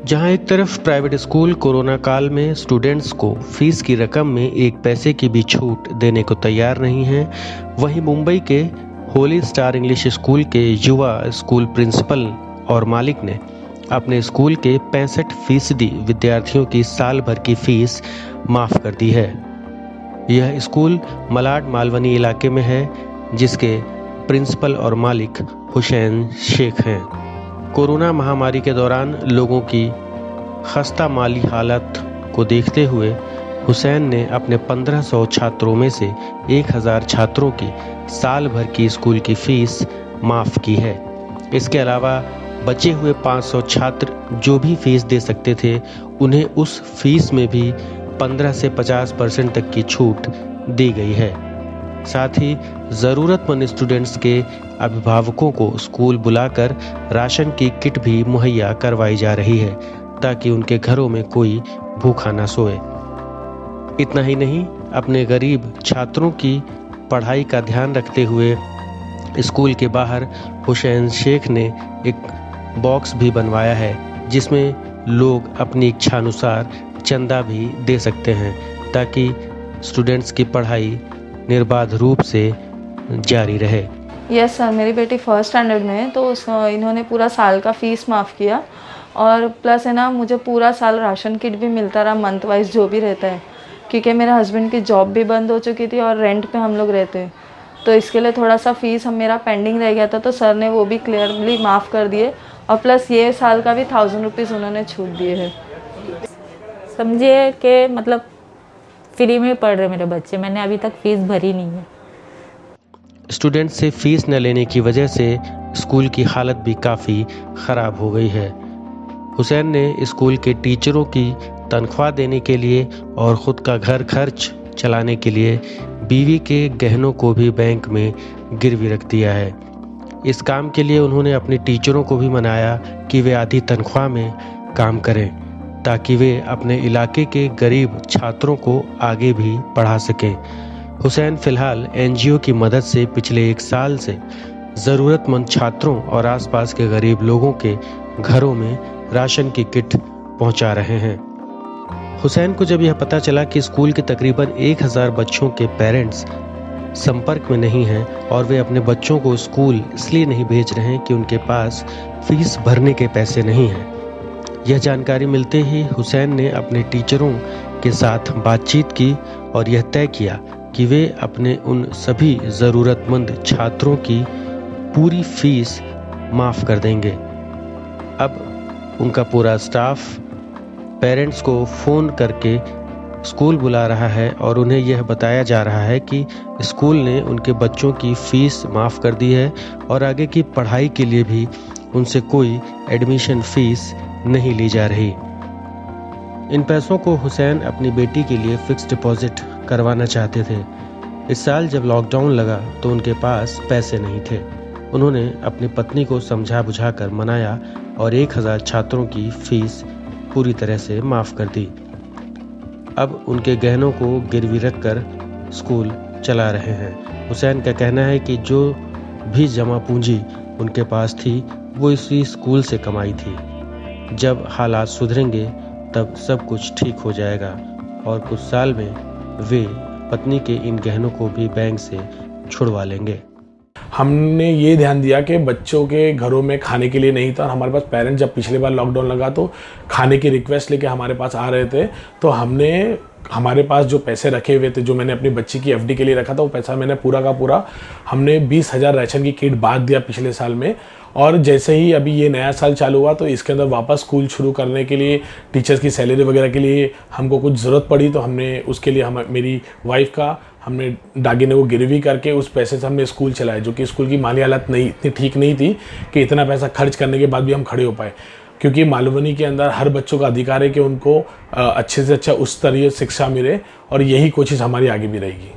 जहां एक तरफ प्राइवेट स्कूल कोरोना काल में स्टूडेंट्स को फीस की रकम में एक पैसे की भी छूट देने को तैयार नहीं है, वहीं मुंबई के होली स्टार इंग्लिश स्कूल के युवा स्कूल प्रिंसिपल और मालिक ने अपने स्कूल के 65% विद्यार्थियों की साल भर की फीस माफ कर दी है। यह स्कूल मलाड मालवनी इलाके में है, जिसके प्रिंसिपल और मालिक हुसैन शेख हैं। कोरोना महामारी के दौरान लोगों की खस्ता माली हालत को देखते हुए हुसैन ने अपने 1500 छात्रों में से 1000 छात्रों की साल भर की स्कूल की फीस माफ़ की है। इसके अलावा बचे हुए 500 छात्र जो भी फीस दे सकते थे, उन्हें उस फीस में भी 15 से 50% तक की छूट दी गई है। साथ ही ज़रूरतमंद स्टूडेंट्स के अभिभावकों को स्कूल बुलाकर राशन की किट भी मुहैया करवाई जा रही है, ताकि उनके घरों में कोई भूखा ना सोए। इतना ही नहीं, अपने गरीब छात्रों की पढ़ाई का ध्यान रखते हुए स्कूल के बाहर हुसैन शेख ने एक बॉक्स भी बनवाया है, जिसमें लोग अपनी इच्छानुसार चंदा भी दे सकते हैं, ताकि स्टूडेंट्स की पढ़ाई निर्बाध रूप से जारी रहे। यस सर, मेरी बेटी फर्स्ट स्टैंडर्ड में है, तो इन्होंने पूरा साल का फ़ीस माफ़ किया और प्लस है ना, मुझे पूरा साल राशन किट भी मिलता रहा मंथ वाइज जो भी रहता है, क्योंकि मेरे हस्बैंड की जॉब भी बंद हो चुकी थी और रेंट पे हम लोग रहते हैं, तो इसके लिए थोड़ा सा फ़ीस मेरा पेंडिंग रह गया था, तो सर ने वो भी क्लियरली माफ़ कर दिए और प्लस ये साल का भी 1000 रुपीज़ उन्होंने छूट दिए हैं। समझिए कि मतलब फ्री में पढ़ रहे मेरे बच्चे, मैंने अभी तक फ़ीस भरी नहीं है। स्टूडेंट से फीस न लेने की वजह से स्कूल की हालत भी काफ़ी ख़राब हो गई है। हुसैन ने स्कूल के टीचरों की तनख्वाह देने के लिए और ख़ुद का घर खर्च चलाने के लिए बीवी के गहनों को भी बैंक में गिरवी रख दिया है। इस काम के लिए उन्होंने अपने टीचरों को भी मनाया कि वे आधी तनख्वाह में काम करें, ताकि वे अपने इलाके के गरीब छात्रों को आगे भी पढ़ा सकें। हुसैन फ़िलहाल एनजीओ की मदद से पिछले 1 साल से ज़रूरतमंद छात्रों और आसपास के गरीब लोगों के घरों में राशन की किट पहुंचा रहे हैं। हुसैन को जब यह पता चला कि स्कूल के तकरीबन 1000 बच्चों के पेरेंट्स संपर्क में नहीं हैं और वे अपने बच्चों को स्कूल इसलिए नहीं भेज रहे हैं कि उनके पास फीस भरने के पैसे नहीं हैं, यह जानकारी मिलते ही हुसैन ने अपने टीचरों के साथ बातचीत की और यह तय किया कि वे अपने उन सभी ज़रूरतमंद छात्रों की पूरी फीस माफ़ कर देंगे। अब उनका पूरा स्टाफ पेरेंट्स को फ़ोन करके स्कूल बुला रहा है और उन्हें यह बताया जा रहा है कि स्कूल ने उनके बच्चों की फ़ीस माफ़ कर दी है और आगे की पढ़ाई के लिए भी उनसे कोई एडमिशन फ़ीस नहीं ली जा रही। इन पैसों को हुसैन अपनी बेटी के लिए फिक्स डिपॉजिट करवाना चाहते थे। इस साल जब लॉकडाउन लगा तो उनके पास पैसे नहीं थे। उन्होंने अपनी पत्नी को समझा बुझाकर मनाया और 1000 छात्रों की फीस पूरी तरह से माफ़ कर दी। अब उनके गहनों को गिरवी रखकर स्कूल चला रहे हैं। हुसैन का कहना है कि जो भी जमा पूंजी उनके पास थी वो इसी स्कूल से कमाई थी। जब हालात सुधरेंगे तब सब कुछ ठीक हो जाएगा और कुछ साल में वे पत्नी के इन गहनों को भी बैंक से छुड़वा लेंगे। हमने ये ध्यान दिया कि बच्चों के घरों में खाने के लिए नहीं था और हमारे पास पेरेंट्स जब पिछली बार लॉकडाउन लगा तो खाने की रिक्वेस्ट लेके हमारे पास आ रहे थे, तो हमारे पास जो पैसे रखे हुए थे, जो मैंने अपनी बच्ची की एफडी के लिए रखा था, वो पैसा मैंने पूरा का पूरा हमने 20,000 राशन की किट बांट दिया पिछले साल में। और जैसे ही अभी ये नया साल चालू हुआ तो इसके अंदर वापस स्कूल शुरू करने के लिए टीचर्स की सैलरी वगैरह के लिए हमको कुछ ज़रूरत पड़ी, तो हमने उसके लिए मेरी वाइफ का हमने दागिने को गिरवी करके उस पैसे से हमने स्कूल चलाया, जो कि स्कूल की माली हालत नहीं इतनी ठीक नहीं थी कि इतना पैसा खर्च करने के बाद भी हम खड़े हो पाए, क्योंकि मालवनी के अंदर हर बच्चों का अधिकार है कि उनको अच्छे से अच्छा उच्च स्तरीय शिक्षा मिले और यही कोशिश हमारी आगे भी रहेगी।